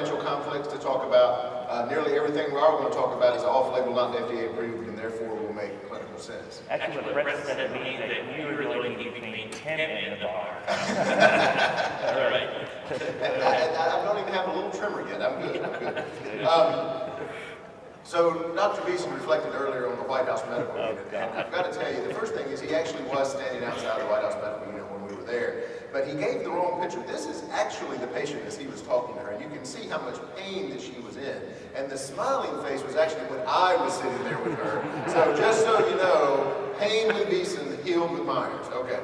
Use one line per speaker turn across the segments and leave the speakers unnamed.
financial conflicts to talk about. Nearly everything we are going to talk about is off-label, not FDA approved, and therefore will make clinical sense.
Actually, what Brett said to me is that you really need between 10 and the bar.
All right. I don't even have a little trimmer yet. I'm good. I'm good. So Dr. Beeson reflected earlier on the White House Medical Unit, and I've got to tell you, the first thing is he actually was standing outside the White House Medical Unit when we were there, but he gave the wrong picture. This is actually the patient as he was talking to her. You can see how much pain that she was in, and the smiling face was actually when I was sitting there with her. So just so you know, pain with Beeson, healed with Myers. Okay.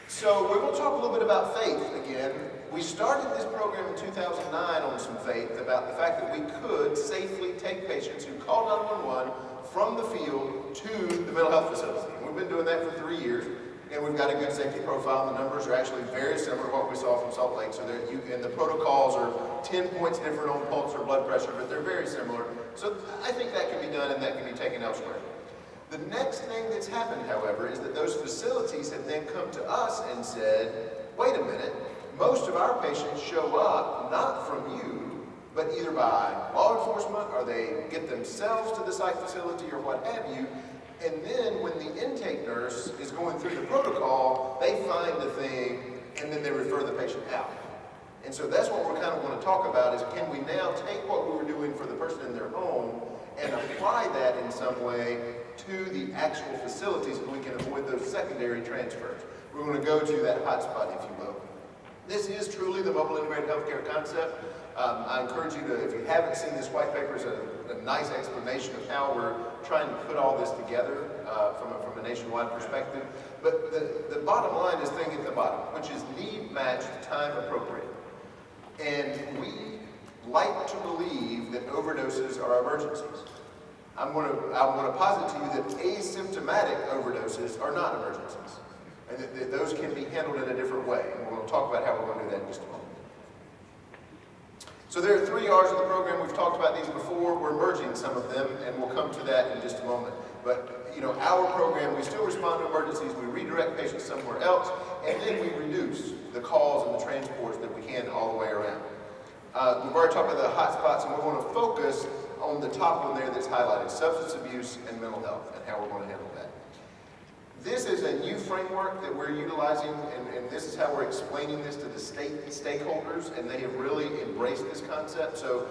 So we're going to talk a little bit about faith again. We started this program in 2009 on some faith about the fact that we could safely take patients who called 911 from the field to the mental health facility. And we've been doing that for 3 years, and we've got a good safety profile. The numbers are actually very similar to what we saw from Salt Lake. So and the protocols are 10 points different on pulse or blood pressure, but they're very similar. So I think that can be done and that can be taken elsewhere. The next thing that's happened, however, is that those facilities have then come to us and said, wait a minute, most of our patients show up not from you, but either by law enforcement or they get themselves to the psych facility or what have you. And then when the intake nurse is going through the protocol, they find the thing and then they refer the patient out. And so that's what we're kind of going to talk about is can we now take what we were doing for the person in their home and apply that in some way to the actual facilities so we can avoid those secondary transfers. We're going to go to that hotspot, if you will. This is truly the mobile integrated healthcare concept. I encourage you to, if you haven't seen this white paper, it's a nice explanation of how we're trying to put all this together from a nationwide perspective. But the bottom line is thing at the bottom, which is need matched, time appropriate. And we like to believe that overdoses are emergencies. I'm going to posit to you that asymptomatic overdoses are not emergencies, and that those can be handled in a different way. And we're going to talk about how we're going to do that in just a moment. So there are 3 R's of the program. We've talked about these before. We're merging some of them, and we'll come to that in just a moment. But you know, our program, we still respond to emergencies. We redirect patients somewhere else, and then we reduce the calls and the transports that we can all the way around. We've already talked about the hot spots, and we're going to focus on the top one there that's highlighted, substance abuse and mental health, and how we're going to handle that. This is a new framework that we're utilizing, and this is how we're explaining this to the state stakeholders, and they have really embraced this concept. So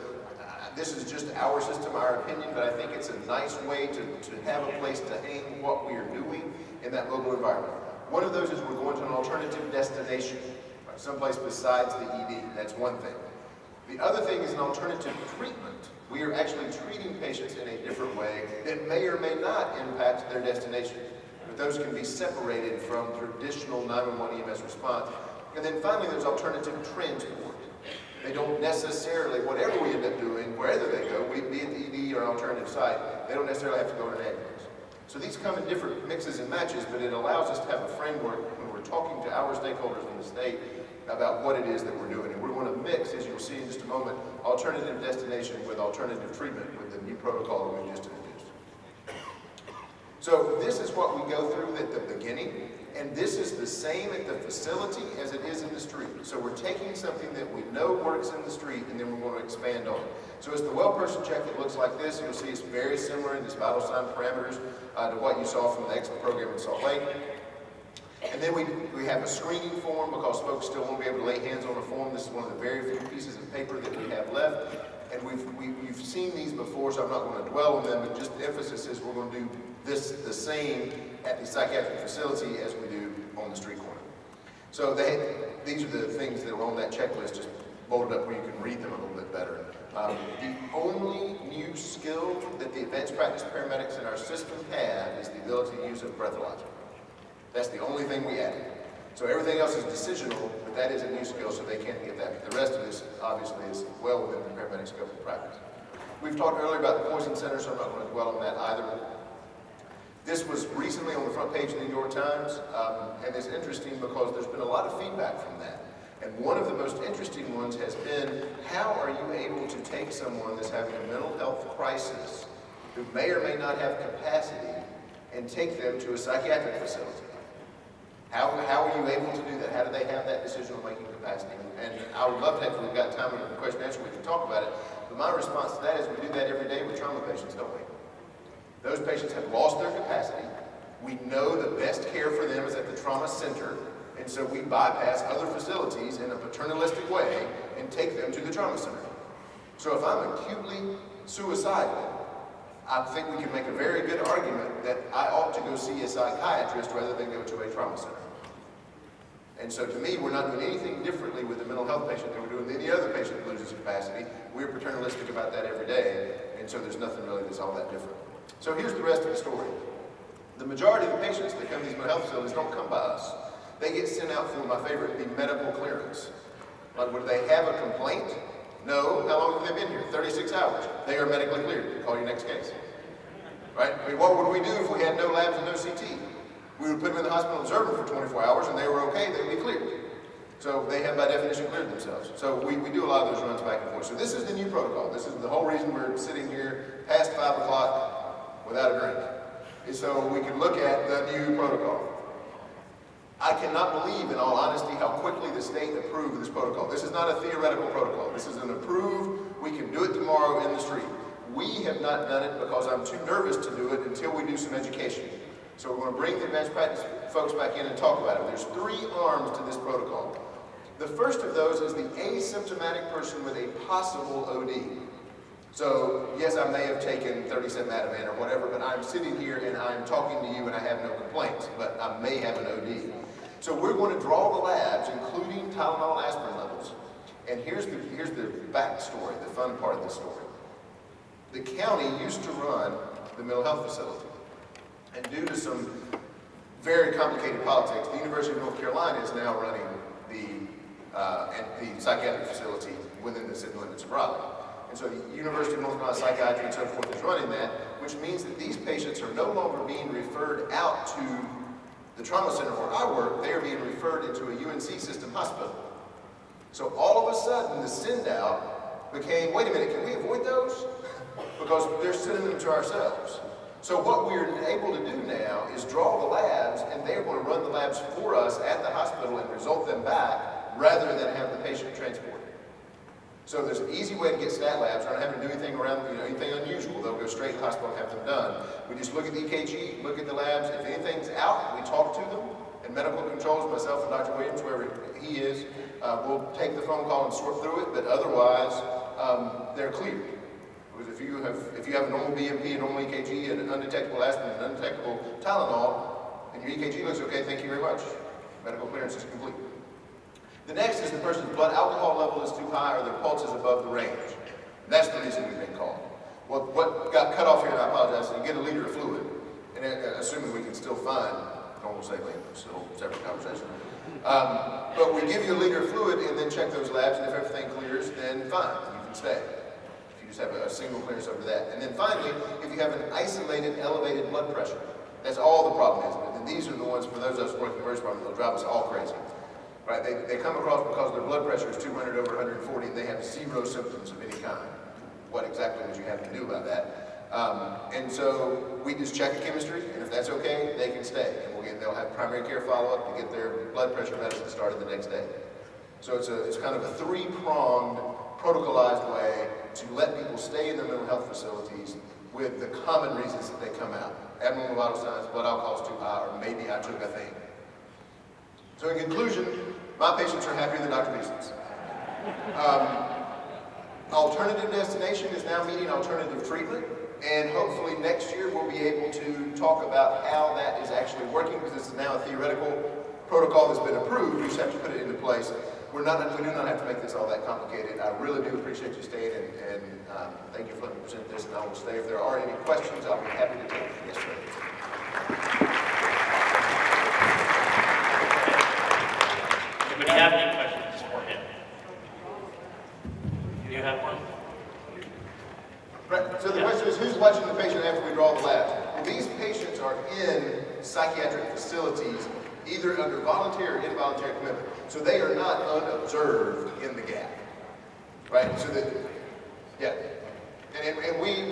this is just our system, our opinion, but I think it's a nice way to have a place to hang what we are doing in that mobile environment. One of those is we're going to an alternative destination, right, someplace besides the ED. That's one thing. The other thing is an alternative treatment. We are actually treating patients in a different way that may or may not impact their destination. But those can be separated from traditional 911 EMS response. And then finally, there's alternative transport. They don't necessarily, whatever we end up doing, wherever they go, be it the ED or alternative site, they don't necessarily have to go in an ambulance. So these come in different mixes and matches, but it allows us to have a framework when we're talking to our stakeholders in the state about what it is that we're doing. And we're going to mix, as you'll see in just a moment, alternative destination with alternative treatment with the new protocol that we just introduced. So this is what we go through at the beginning, and this is the same at the facility as it is in the street. So we're taking something that we know works in the street, and then we're going to expand on it. So it's the well person check that looks like this. You'll see it's very similar in these vital sign parameters to what you saw from the EXPO program in Salt Lake. And then we have a screening form because folks still won't be able to lay hands on a form. This is one of the very few pieces of paper that we have left. And we've seen these before, so I'm not going to dwell on them, but just the emphasis is we're going to do this the same at the psychiatric facility as we do on the street corner. So these are the things that are on that checklist, just bolted up where you can read them a little bit better. The only new skill that the advanced practice paramedics in our system have is the ability to use a breathalyzer. That's the only thing we added. So everything else is decisional, but that is a new skill, so they can't get that. But the rest of this, obviously, is well within the paramedic scope of practice. We've talked earlier about the poison center, so I'm not going to dwell on that either. This was recently on the front page of the New York Times, and it's interesting because there's been a lot of feedback from that. And one of the most interesting ones has been, how are you able to take someone that's having a mental health crisis, who may or may not have capacity, and take them to a psychiatric facility? How are you able to do that? How do they have that decision-making capacity? capacity. And I would love to, if we've got time in the question and answer, we can talk about it. But my response to that is we do that every day with trauma patients, don't we? Those patients have lost their capacity. We know the best care for them is at the trauma center. And so we bypass other facilities in a paternalistic way and take them to the trauma center. So if I'm acutely suicidal, I think we can make a very good argument that I ought to go see a psychiatrist rather than go to a trauma center. And so to me, we're not doing anything differently with a mental health patient than we're doing with any other patient that loses capacity. We're paternalistic about that every day, and so there's nothing really that's all that different. So here's the rest of the story. The majority of the patients that come to these mental health facilities don't come by us. They get sent out for, my favorite would be medical clearance. Like, would they have a complaint? No. How long have they been here? 36 hours. They are medically cleared. Call your next case. Right? I mean, what would we do if we had no labs and no CT? We would put them in the hospital and observe them for 24 hours, and they were okay, they would be cleared. So they have, by definition, cleared themselves. So we do a lot of those runs back and forth. So this is the new protocol. This is the whole reason we're sitting here past 5 o'clock without a drink. And so we can look at the new protocol. I cannot believe, in all honesty, how quickly the state approved this protocol. This is not a theoretical protocol. This is an approved, we can do it tomorrow in the street. We have not done it because I'm too nervous to do it until we do some education. So we're going to bring the advanced practice folks back in and talk about it. There's 3 arms to this protocol. The first of those is the asymptomatic person with a possible OD. So, yes, I may have taken 37 Ativan or whatever, but I'm sitting here and I'm talking to you and I have no complaints, but I may have an OD. So we're going to draw the labs, including Tylenol and aspirin levels. And here's the backstory, the fun part of the story. The county used to run the mental health facility. And due to some very complicated politics, the University of North Carolina is now running the psychiatric facility within the city limits of Raleigh. And so the University of North Carolina Psychiatry and so forth is running that, which means that these patients are no longer being referred out to the trauma center where I work. They are being referred into a UNC system hospital. So all of a sudden, the send-out became, wait a minute, can we avoid those? Because they're sending them to ourselves. So what we're able to do now is draw the labs, and they're going to run the labs for us at the hospital and result them back rather than have the patient transported. So there's an easy way to get stat labs. We're not having to do anything around, anything unusual. They'll go straight to the hospital and have them done. We just look at the EKG, look at the labs. If anything's out, we talk to them. And medical controls, myself and Dr. Williams, wherever he is, will take the phone call and sort through it. But otherwise, they're cleared. Because if you have a normal BMP, a normal EKG, and an undetectable aspirin, and an undetectable Tylenol, and your EKG looks okay, thank you very much. Medical clearance is complete. The next is the person's blood alcohol level is too high or their pulse is above the range. And that's the reason we've been called. Well, what got cut off here, and I apologize, you get a liter of fluid, and assuming we can still find normal saline, still separate conversation. But we give you a liter of fluid and then check those labs, and if everything clears, then fine, you can stay. If you just have a single clearance over that. And then finally, if you have an isolated elevated blood pressure, that's all the problem is. And these are the ones, for those of us working in the emergency department, they'll drive us all crazy. Right? They come across because their blood pressure is 200 over 140 and they have 0 symptoms of any kind. What exactly would you have to do about that? And so we just check a chemistry, and if that's okay, they can stay. And they'll have primary care follow-up to get their blood pressure medicine started the next day. So it's kind of a 3-pronged, protocolized way to let people stay in their mental health facilities with the common reasons that they come out. Abnormal vital signs, blood alcohol is too high, or maybe I took a thing. So in conclusion, my patients are happier than Dr. Beason's. Alternative destination is now meeting alternative treatment, and hopefully next year we'll be able to talk about how that is actually working, because this is now a theoretical protocol that's been approved. We just have to put it into place. We do not have to make this all that complicated. I really do appreciate you staying, and thank you for letting me present this, and I will stay. If there are any questions, I'll be happy to take them. Yes, sir.
Do you have any questions for him? Do you have one?
Right. So the question is, who's watching the patient after we draw the labs? Well, these patients are in psychiatric facilities, either under voluntary or involuntary commitment. So they are not unobserved in the gap. Right? So that, yeah. And we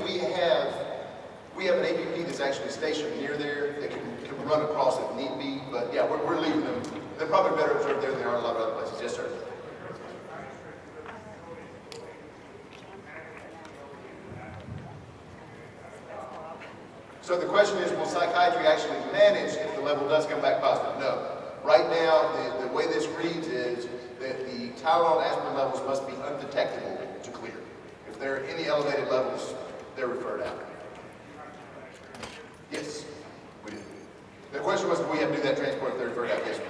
have an APP that's actually stationed near there that can run across if need be. But yeah, we're leaving them. They're probably better observed there than they are in a lot of other places. Yes, sir. So the question is, will psychiatry actually manage if the level does come back positive? No. Right now, the way this reads is that the Tylenol aspirin levels must be undetectable to clear. If there are any elevated levels, they're referred out. Yes, we do. The question was, do we have to do that transport if they're referred out? Yes,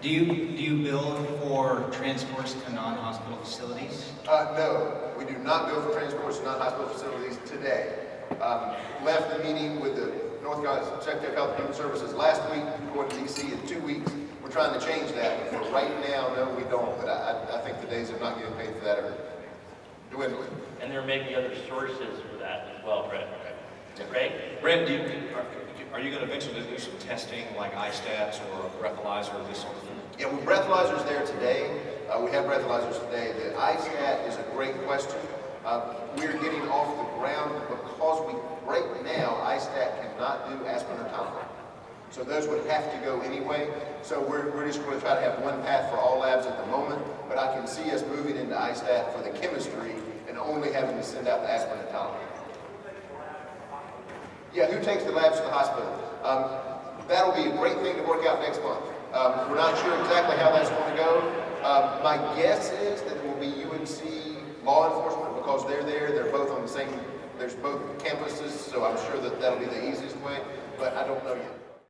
we do.
Do you bill for transports to non-hospital facilities?
No, we do not bill for transports to non-hospital facilities today. Left the meeting with the North Carolina Secretary of Health and Human Services last week, going to DC in 2 weeks. We're trying to change that, but for right now, no, we don't. But I think the days of not getting paid for that are dwindling.
And there may be other sources for that as well, Brett. Right?
Brent, are you going to eventually do some testing like iStats or a breathalyzer or this sort of thing?
Yeah, with breathalyzers there today, we have breathalyzers today. The iStat is a great question. We're getting off the ground because right now, iStat cannot do aspirin or Tylenol. So those would have to go anyway. So we're just going to try to have one path for all labs at the moment, but I can see us moving into iStat for the chemistry and only having to send out the aspirin and Tylenol. Yeah, who takes the labs to the hospital? That'll be a great thing to work out next month. We're not sure exactly how that's going to go. My guess is that it will be UNC law enforcement because they're there. They're both on the same, there's both campuses, so I'm sure that that'll be the easiest way, but I don't know yet.